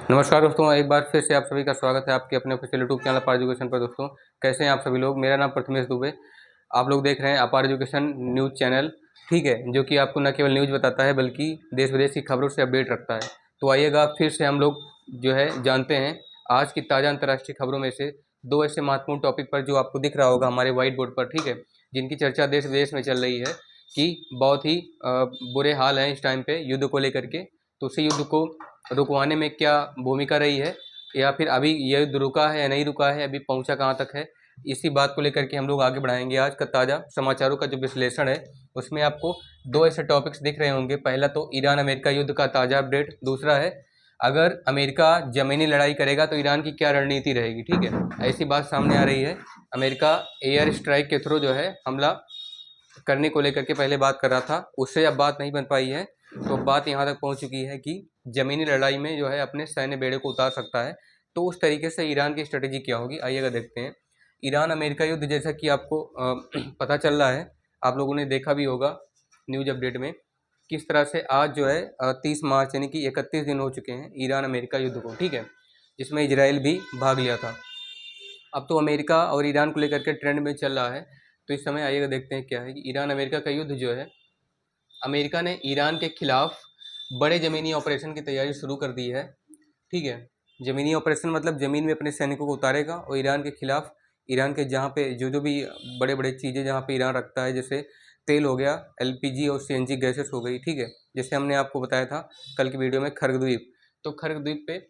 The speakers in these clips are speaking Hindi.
नमस्कार दोस्तों, एक बार फिर से आप सभी का स्वागत है आपके अपने ऑफिशियल यूट्यूब चैनल अपार एजुकेशन पर। दोस्तों कैसे हैं आप सभी लोग। मेरा नाम प्रथमेश दुबे। आप लोग देख रहे हैं अपार एजुकेशन न्यूज़ चैनल, ठीक है, जो कि आपको न केवल न्यूज़ बताता है बल्कि देश विदेश की खबरों से अपडेट रखता है। तो आइएगा फिर से हम लोग जो है जानते हैं आज की ताज़ा अंतर्राष्ट्रीय खबरों में से दो ऐसे महत्वपूर्ण टॉपिक पर जो आपको दिख रहा होगा हमारे व्हाइट बोर्ड पर, ठीक है, जिनकी चर्चा देश विदेश में चल रही है कि बहुत ही बुरे हाल हैं इस टाइम पे युद्ध को लेकर के। तो उसी युद्ध को रुकवाने में क्या भूमिका रही है, या फिर अभी ये युद्ध रुका है या नहीं रुका है, अभी पहुंचा कहां तक है, इसी बात को लेकर के हम लोग आगे बढ़ाएंगे। आज का ताज़ा समाचारों का जो विश्लेषण है उसमें आपको दो ऐसे टॉपिक्स दिख रहे होंगे। पहला तो ईरान अमेरिका युद्ध का ताज़ा अपडेट, दूसरा है अगर अमेरिका ज़मीनी लड़ाई करेगा तो ईरान की क्या रणनीति रहेगी। ठीक है, ऐसी बात सामने आ रही है। अमेरिका एयर स्ट्राइक के थ्रू जो है हमला करने को लेकर के पहले बात कर रहा था, उससे अब बात नहीं बन पाई है। तो बात यहाँ तक पहुँच चुकी है कि ज़मीनी लड़ाई में जो है अपने सैन्य बेड़े को उतार सकता है। तो उस तरीके से ईरान की स्ट्रेटेजी क्या होगी, आइएगा देखते हैं। ईरान अमेरिका युद्ध, जैसा कि आपको पता चल रहा है, आप लोगों ने देखा भी होगा न्यूज अपडेट में, किस तरह से आज जो है 30 मार्च यानी कि 31 दिन हो चुके हैं ईरान अमेरिका युद्ध को, ठीक है, जिसमें इजराइल भी भाग लिया था। अब तो अमेरिका और ईरान को लेकर के ट्रेंड में चल रहा है। तो इस समय आइएगा देखते हैं क्या है कि ईरान अमेरिका का युद्ध जो है, अमेरिका ने ईरान के खिलाफ बड़े ज़मीनी ऑपरेशन की तैयारी शुरू कर दी है। ठीक है, ज़मीनी ऑपरेशन मतलब ज़मीन में अपने सैनिकों को उतारेगा और ईरान के खिलाफ, ईरान के जहाँ पे जो जो भी बड़े बड़े चीज़ें जहाँ पे ईरान रखता है, जैसे तेल हो गया, एलपीजी और सीएनजी गैसेस हो गई, ठीक है, जैसे हमने आपको बताया था कल की वीडियो में खर्ग द्वीप, तो खर्ग द्वीप पे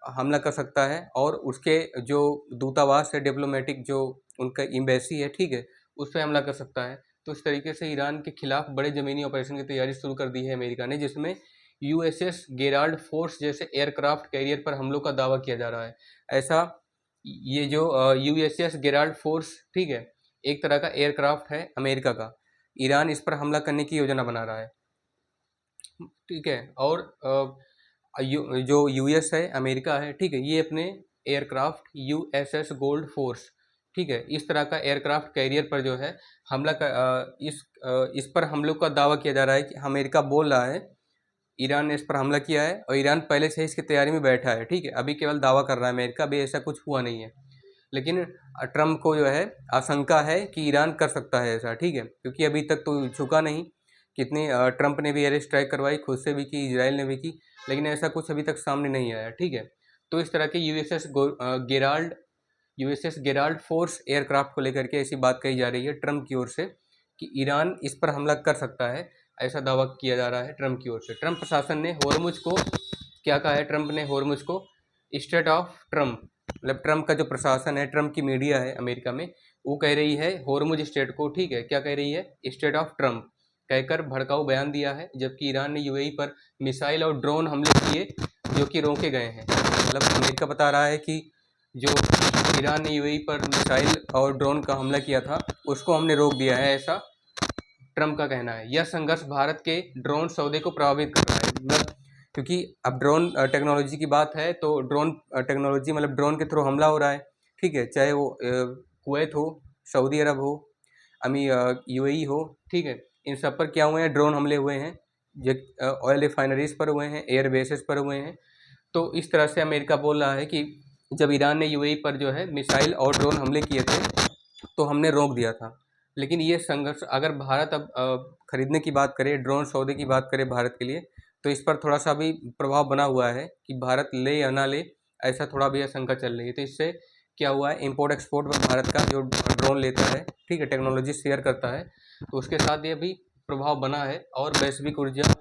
हमला कर सकता है और उसके जो दूतावास है, डिप्लोमेटिक जो उनका एम्बेसी है, ठीक है, उस पर हमला कर सकता है। तो इस तरीके से ईरान के खिलाफ बड़े ज़मीनी ऑपरेशन की तैयारी शुरू कर दी है अमेरिका ने, जिसमें यूएसएस गेराल्ड फोर्स जैसे एयरक्राफ्ट कैरियर पर हमलों का दावा किया जा रहा है। ऐसा ये जो यूएसएस गेराल्ड फोर्स, ठीक है, एक तरह का एयरक्राफ्ट है अमेरिका का। ईरान इस पर हमला करने की योजना बना रहा है, ठीक है। और जो यूएस है, अमेरिका है, ठीक है, ये अपने एयरक्राफ्ट यूएसएस गोल्ड फोर्स, ठीक है, इस तरह का एयरक्राफ्ट कैरियर पर जो है हमला कर इस पर हम लोग का दावा किया जा रहा है कि अमेरिका बोल रहा है ईरान ने इस पर हमला किया है और ईरान पहले से ही इसकी तैयारी में बैठा है, ठीक है, अभी केवल दावा कर रहा है अमेरिका, अभी ऐसा कुछ हुआ नहीं है। लेकिन ट्रम्प को जो है आशंका है कि ईरान कर सकता है ऐसा, ठीक है, क्योंकि अभी तक तो झुका नहीं। कितनी ट्रम्प ने भी एयर स्ट्राइक करवाई, खुद से भी की, इजराइल ने भी की, लेकिन ऐसा कुछ अभी तक सामने नहीं आया, ठीक है। तो इस तरह के Gerald USS Gerald force aircraft को लेकर के ऐसी बात कही जा रही है ट्रम्प की ओर से कि ईरान इस पर हमला कर सकता है, ऐसा दावा किया जा रहा है ट्रम्प की ओर से। ट्रम्प प्रशासन ने होर्मुज को क्या कहा है, ट्रम्प ने होर्मुज को स्टेट ऑफ ट्रम्प, मतलब ट्रम्प का जो प्रशासन है, ट्रम्प की मीडिया है अमेरिका में, वो कह रही है होर्मुज स्टेट को, ठीक है, क्या कह रही है, स्टेट ऑफ ट्रम्प कहकर भड़काऊ बयान दिया है। जबकि ईरान ने यूएई पर मिसाइल और ड्रोन हमले किए जो कि रोके गए हैं। मतलब अमेरिका बता रहा है कि जो ईरान ने यूएई पर मिसाइल और ड्रोन का हमला किया था उसको हमने रोक दिया है, ऐसा ट्रम्प का कहना है। यह संघर्ष भारत के ड्रोन सौदे को प्रभावित कर रहा है, मतलब क्योंकि अब ड्रोन टेक्नोलॉजी की बात है, तो ड्रोन टेक्नोलॉजी मतलब ड्रोन के थ्रू हमला हो रहा है, ठीक है, चाहे वो कुवैत हो, सऊदी अरब हो, अमी यूएई हो, ठीक है, इन सब पर क्या हुए हैं, ड्रोन हमले हुए हैं, जो ऑयल रिफाइनरीज पर हुए हैं, एयर बेसेस पर हुए हैं। तो इस तरह से अमेरिका बोल रहा है कि जब ईरान ने यूएई पर जो है मिसाइल और ड्रोन हमले किए थे तो हमने रोक दिया था। लेकिन ये संघर्ष अगर भारत अब खरीदने की बात करे, ड्रोन सौदे की बात करे भारत के लिए, तो इस पर थोड़ा सा भी प्रभाव बना हुआ है कि भारत ले या ना ले, ऐसा थोड़ा भी आशंका चल रही है। तो इससे क्या हुआ है, इंपोर्ट एक्सपोर्ट में भारत का जो ड्रोन लेता है, ठीक है, टेक्नोलॉजी शेयर करता है, तो उसके साथ ये भी प्रभाव बना है। और वैश्विक ऊर्जा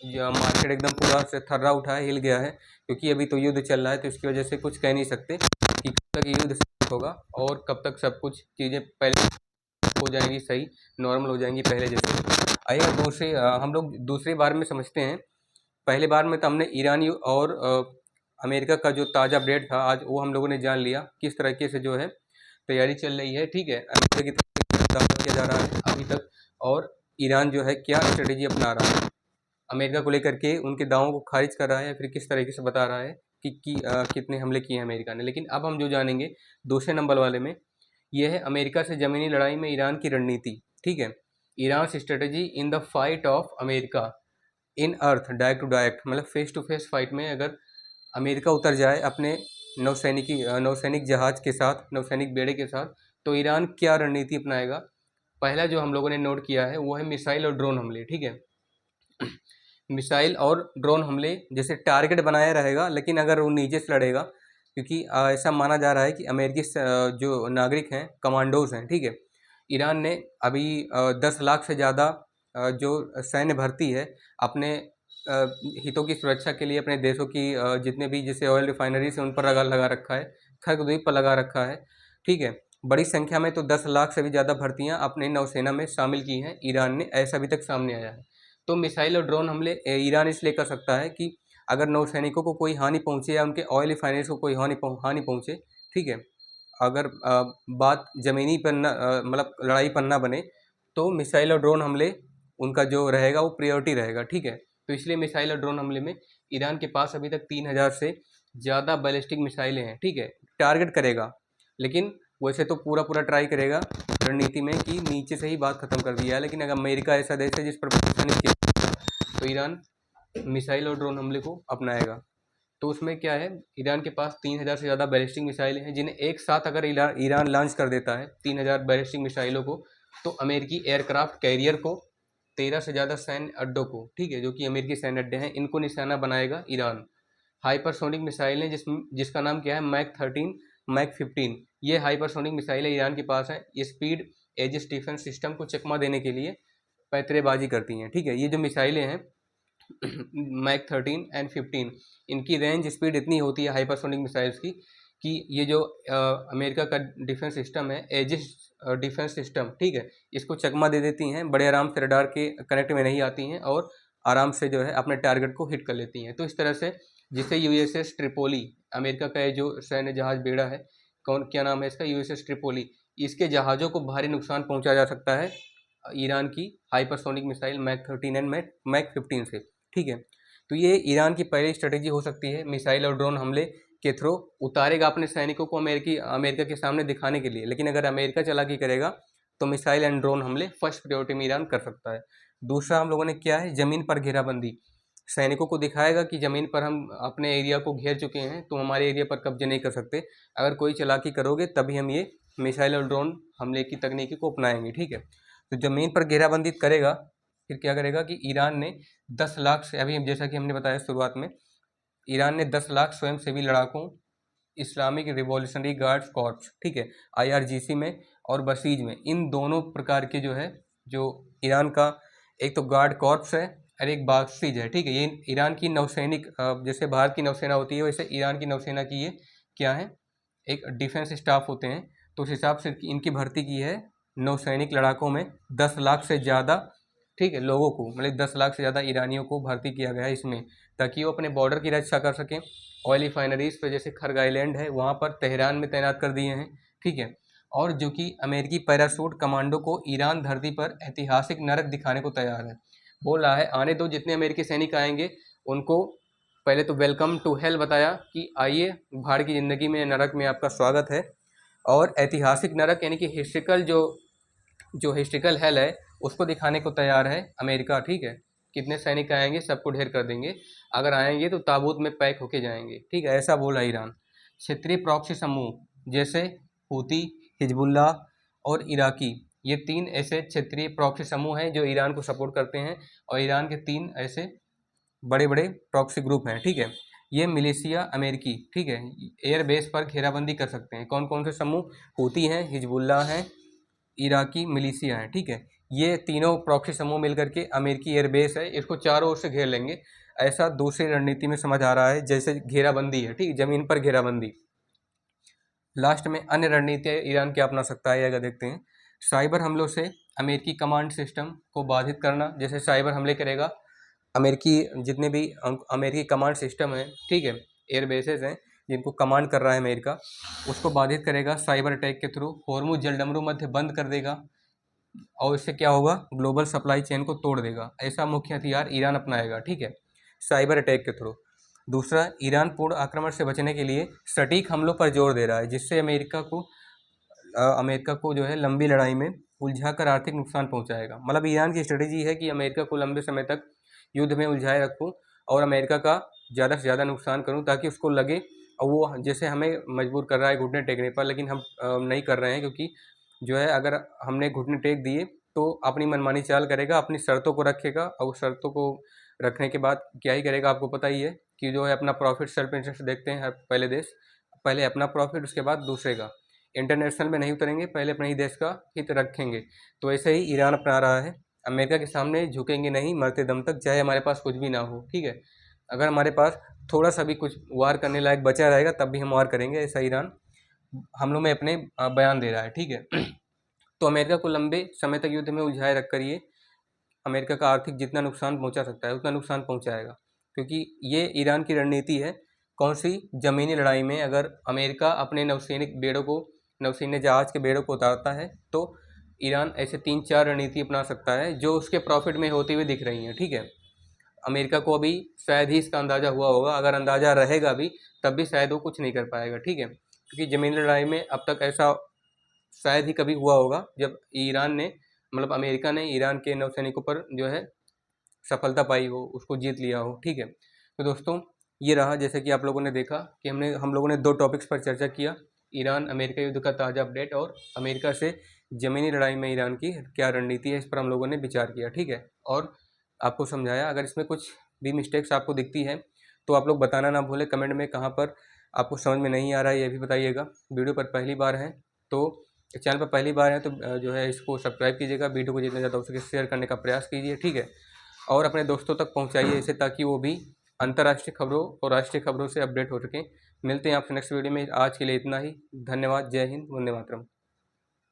मार्केट एकदम पूरा से थर्रा उठा है, हिल गया है, क्योंकि अभी तो युद्ध चल रहा है, तो इसकी वजह से कुछ कह नहीं सकते कि कब तक ये युद्ध समाप्त होगा और कब तक सब कुछ चीज़ें पहले हो जाएंगी, सही नॉर्मल हो जाएंगी पहले जैसे। आइए हम लोग दूसरे बार में समझते हैं। पहले बार में तो हमने ईरान और अमेरिका का जो ताज़ा अपडेट था आज, वो हम लोगों ने जान लिया किस तरीके से जो है तैयारी चल रही है, ठीक है, अमेरिका की तरफ से दावा किया जा रहा है अभी तक, और ईरान जो है क्या स्ट्रेटेजी अपना रहा है, अमेरिका को लेकर के उनके दावों को खारिज कर रहा है, फिर किस तरीके से बता रहा है कि कितने हमले किए हैं अमेरिका ने। लेकिन अब हम जो जानेंगे दूसरे नंबर वाले में, यह है अमेरिका से ज़मीनी लड़ाई में ईरान की रणनीति, ठीक है, Iran strategy in the fight of America in earth direct to direct, मतलब फेस टू फेस फाइट में अगर अमेरिका उतर जाए अपने नौसैनिक जहाज के साथ, नौसैनिक बेड़े के साथ, तो ईरान क्या रणनीति अपनाएगा। पहला जो हम लोगों ने नोट किया है वो है मिसाइल और ड्रोन हमले, ठीक है। मिसाइल और ड्रोन हमले जैसे टारगेट बनाया रहेगा, लेकिन अगर वो नीचे से लड़ेगा, क्योंकि ऐसा माना जा रहा है कि अमेरिकी जो नागरिक हैं, कमांडोज हैं, ठीक है। ईरान ने अभी 10 लाख से ज़्यादा जो सैन्य भर्ती है अपने हितों की सुरक्षा के लिए, अपने देशों की जितने भी जैसे ऑयल रिफाइनरीज हैं उन पर लगा रखा है, खरगद्वीप पर लगा रखा है, ठीक है। बड़ी संख्या में तो 10 लाख से भी ज़्यादा भर्तियां अपने नौसेना में शामिल की हैं ईरान ने, ऐसा अभी तक सामने आया है। तो मिसाइल और ड्रोन हमले ईरान इसलिए कर सकता है कि अगर नौसैनिकों को कोई हानि पहुंचे या उनके ऑयल रिफाइनरीज को कोई हानि पहुंचे, ठीक है, अगर बात ज़मीनी पर न मतलब लड़ाई पर ना बने, तो मिसाइल और ड्रोन हमले उनका जो रहेगा वो प्रायोरिटी रहेगा, ठीक है। तो इसलिए मिसाइल और ड्रोन हमले में ईरान के पास अभी तक 3000 से ज़्यादा बैलिस्टिक मिसाइलें हैं, ठीक है। टारगेट करेगा, लेकिन वैसे तो पूरा पूरा ट्राई करेगा रणनीति में कि नीचे से ही बात खत्म कर दिया है, लेकिन अगर अमेरिका ऐसा देश है जिस पर भरोसा नहीं किया, तो ईरान मिसाइल और ड्रोन हमले को अपनाएगा। तो उसमें क्या है, ईरान के पास 3000 से ज़्यादा बैलिस्टिक मिसाइलें हैं, जिन्हें एक साथ अगर ईरान लॉन्च कर देता है 3000 बैलिस्टिक मिसाइलों को, तो अमेरिकी एयरक्राफ्ट कैरियर को, 13 से ज़्यादा सैन्य अड्डों को, ठीक है, जो कि अमेरिकी सैन्य अड्डे हैं, इनको निशाना बनाएगा ईरान। हाइपरसोनिक मिसाइलें जिसका नाम क्या है, मैक 13, मैक 15, ये हाइपरसोनिक मिसाइलें ईरान के पास हैं। ये स्पीड एजिस डिफेंस सिस्टम को चकमा देने के लिए पैतरेबाजी करती हैं, ठीक है। ये जो मिसाइलें हैं मैक 13 एंड 15, इनकी रेंज स्पीड इतनी होती है हाइपरसोनिक मिसाइल्स की कि ये जो अमेरिका का डिफेंस सिस्टम है, एजिस डिफेंस सिस्टम, ठीक है, इसको चकमा दे देती हैं। बड़े आराम से रडार के कनेक्ट में नहीं आती हैं और आराम से जो है अपने टारगेट को हिट कर लेती हैं। तो इस तरह से जिससे यूएसएस ट्रिपोली, अमेरिका का जो सैन्य जहाज बेड़ा है, क्या नाम है इसका, यूएसएस ट्रिपोली, इसके जहाज़ों को भारी नुकसान पहुंचा जा सकता है ईरान की hypersonic missile Mach 13 and Mach 15 से, ठीक है। तो ये ईरान की पहली स्ट्रेटेजी हो सकती है, मिसाइल और ड्रोन हमले के थ्रू उतारेगा अपने सैनिकों को अमेरिका के सामने दिखाने के लिए। लेकिन अगर अमेरिका चालाकी करेगा तो मिसाइल एंड ड्रोन हमले फर्स्ट प्रायोरिटी में ईरान कर सकता है। दूसरा हम लोगों ने किया है ज़मीन पर घेराबंदी। सैनिकों को दिखाएगा कि ज़मीन पर हम अपने एरिया को घेर चुके हैं, तो हमारे एरिया पर कब्जे नहीं कर सकते। अगर कोई चालाकी करोगे तभी हम ये मिसाइल और ड्रोन हमले की तकनीकी को अपनाएंगे, ठीक है। तो ज़मीन पर घेराबंदी करेगा, फिर क्या करेगा कि ईरान ने 10 लाख से, अभी जैसा कि हमने बताया शुरुआत में, ईरान ने 10 लाख स्वयंसेवी लड़ाकों इस्लामिक रिवॉल्यूशनरी गार्ड्स कॉर्प्स, ठीक है, आईआरजीसी में और बसीज में, इन दोनों प्रकार के जो है, जो ईरान का एक तो गार्ड कॉर्प्स है और एक बासीज है, ठीक है। ये ईरान की नौसैनिक, जैसे भारत की नौसेना होती है वैसे ईरान की नौसेना की ये क्या है, एक डिफेंस स्टाफ होते हैं। तो उस हिसाब से इनकी भर्ती की है नौसैनिक लड़ाकों में 10 लाख से ज़्यादा, ठीक है, लोगों को, मतलब 10 लाख से ज़्यादा ईरानियों को भर्ती किया गया है इसमें, ताकि वो अपने बॉर्डर की रक्षा कर सकें। ऑयल रिफाइनरीज पे जैसे खर्ग आइलैंड है वहाँ पर तेहरान में तैनात कर दिए हैं, ठीक है। और जो कि अमेरिकी पैराशूट कमांडो को ईरान धरती पर ऐतिहासिक नरक दिखाने को तैयार है। बोल रहा है आने दो, जितने अमेरिकी सैनिक आएंगे उनको पहले तो वेलकम टू हेल बताया कि आइए भाड़ की ज़िंदगी में, नरक में आपका स्वागत है। और ऐतिहासिक नरक यानी कि हिस्ट्रिकल जो हिस्ट्रिकल हेल है उसको दिखाने को तैयार है अमेरिका, ठीक है। कितने सैनिक आएंगे सबको ढेर कर देंगे, अगर आएंगे तो ताबूत में पैक होके जाएंगे, ठीक है, ऐसा बोला ईरान। क्षेत्रीय प्रॉक्सी समूह जैसे हूती, हिजबुल्लाह और इराकी, ये 3 ऐसे क्षेत्रीय प्रॉक्सी समूह हैं जो ईरान को सपोर्ट करते हैं, और ईरान के 3 ऐसे बड़े बड़े प्रॉक्सी ग्रुप हैं, ठीक है। ये मिलिशिया अमेरिकी, ठीक है, एयर बेस पर घेराबंदी कर सकते हैं। कौन कौन से समूह, हूती हैं, हिजबुल्लाह हैं, इराकी मिलिशिया हैं, ठीक है। ये तीनों प्रॉक्सी समूह मिलकर के अमेरिकी एयरबेस है, इसको चारों ओर से घेर लेंगे, ऐसा दूसरी रणनीति में समझ आ रहा है, जैसे घेराबंदी है, ठीक, जमीन पर घेराबंदी। लास्ट में अन्य रणनीतियाँ ईरान क्या अपना सकता है, अगर देखते हैं, साइबर हमलों से अमेरिकी कमांड सिस्टम को बाधित करना। जैसे साइबर हमले करेगा अमेरिकी, जितने भी अमेरिकी कमांड सिस्टम है, ठीक है, एयरबेसेस हैं जिनको कमांड कर रहा है अमेरिका, उसको बाधित करेगा साइबर अटैक के थ्रू। हॉर्मुज जलडमरू मध्य बंद कर देगा और इससे क्या होगा, ग्लोबल सप्लाई चेन को तोड़ देगा। ऐसा मुख्य हथियार ईरान अपनाएगा, ठीक है, साइबर अटैक के थ्रू। दूसरा, ईरान पूर्ण आक्रमण से बचने के लिए सटीक हमलों पर जोर दे रहा है, जिससे अमेरिका को जो है लंबी लड़ाई में उलझा कर आर्थिक नुकसान पहुंचाएगा। मतलब ईरान की स्ट्रेटेजी है कि अमेरिका को लंबे समय तक युद्ध में उलझाए रखूं और अमेरिका का ज़्यादा से ज़्यादा नुकसान करूँ, ताकि उसको लगे और वो जैसे हमें मजबूर कर रहा है घुटने टेकने पर, लेकिन हम नहीं कर रहे हैं, क्योंकि जो है अगर हमने घुटने टेक दिए तो अपनी मनमानी चाल करेगा, अपनी शर्तों को रखेगा, और उस शर्तों को रखने के बाद क्या ही करेगा, आपको पता ही है कि जो है अपना प्रॉफिट सेल्फ इंटरेस्ट देखते हैं हर पहले देश, पहले अपना प्रॉफिट उसके बाद दूसरे का। इंटरनेशनल में नहीं उतरेंगे, पहले अपने ही देश का हित रखेंगे। तो ऐसे ही ईरान अपना रहा है, अमेरिका के सामने झुकेंगे नहीं मरते दम तक, चाहे हमारे पास कुछ भी ना हो, ठीक है। अगर हमारे पास थोड़ा सा भी कुछ वार करने लायक बचा रहेगा तब भी हम वार करेंगे, ऐसा ईरान हमलों में अपने बयान दे रहा है, ठीक है। तो अमेरिका को लंबे समय तक युद्ध में उलझाए रख कर ये अमेरिका का आर्थिक जितना नुकसान पहुंचा सकता है उतना नुकसान पहुंचाएगा, क्योंकि ये ईरान की रणनीति है। कौन सी? ज़मीनी लड़ाई में अगर अमेरिका अपने नौसैनिक बेड़ों को, नौसैन्य जहाज के बेड़ों को उतारता है, तो ईरान ऐसे 3-4 रणनीति अपना सकता है जो उसके प्रॉफिट में होती हुई दिख रही हैं, ठीक है। अमेरिका को अभी शायद ही इसका अंदाज़ा हुआ होगा, अगर अंदाज़ा रहेगा भी तब भी शायद वो कुछ नहीं कर पाएगा, ठीक है। क्योंकि ज़मीनी लड़ाई में अब तक ऐसा शायद ही कभी हुआ होगा जब ईरान ने, मतलब अमेरिका ने ईरान के नौसैनिकों पर जो है सफलता पाई हो, उसको जीत लिया हो, ठीक है। तो दोस्तों ये रहा, जैसे कि आप लोगों ने देखा कि हम लोगों ने 2 टॉपिक्स पर चर्चा किया, ईरान अमेरिका युद्ध का ताज़ा अपडेट और अमेरिका से ज़मीनी लड़ाई में ईरान की क्या रणनीति है, इस पर हम लोगों ने विचार किया, ठीक है। और आपको समझाया। अगर इसमें कुछ भी मिस्टेक्स आपको दिखती है तो आप लोग बताना ना भूलें कमेंट में, कहाँ पर आपको समझ में नहीं आ रहा है ये भी बताइएगा। वीडियो पर पहली बार है तो चैनल पर पहली बार है तो जो है इसको सब्सक्राइब कीजिएगा, वीडियो को जितना ज़्यादा हो सके शेयर करने का प्रयास कीजिए, ठीक है। और अपने दोस्तों तक पहुंचाइए इसे, ताकि वो भी अंतर्राष्ट्रीय खबरों और राष्ट्रीय खबरों से अपडेट हो सकें। मिलते हैं आपसे नेक्स्ट वीडियो में, आज के लिए इतना ही। धन्यवाद। जय हिंद, वंदे मातरम।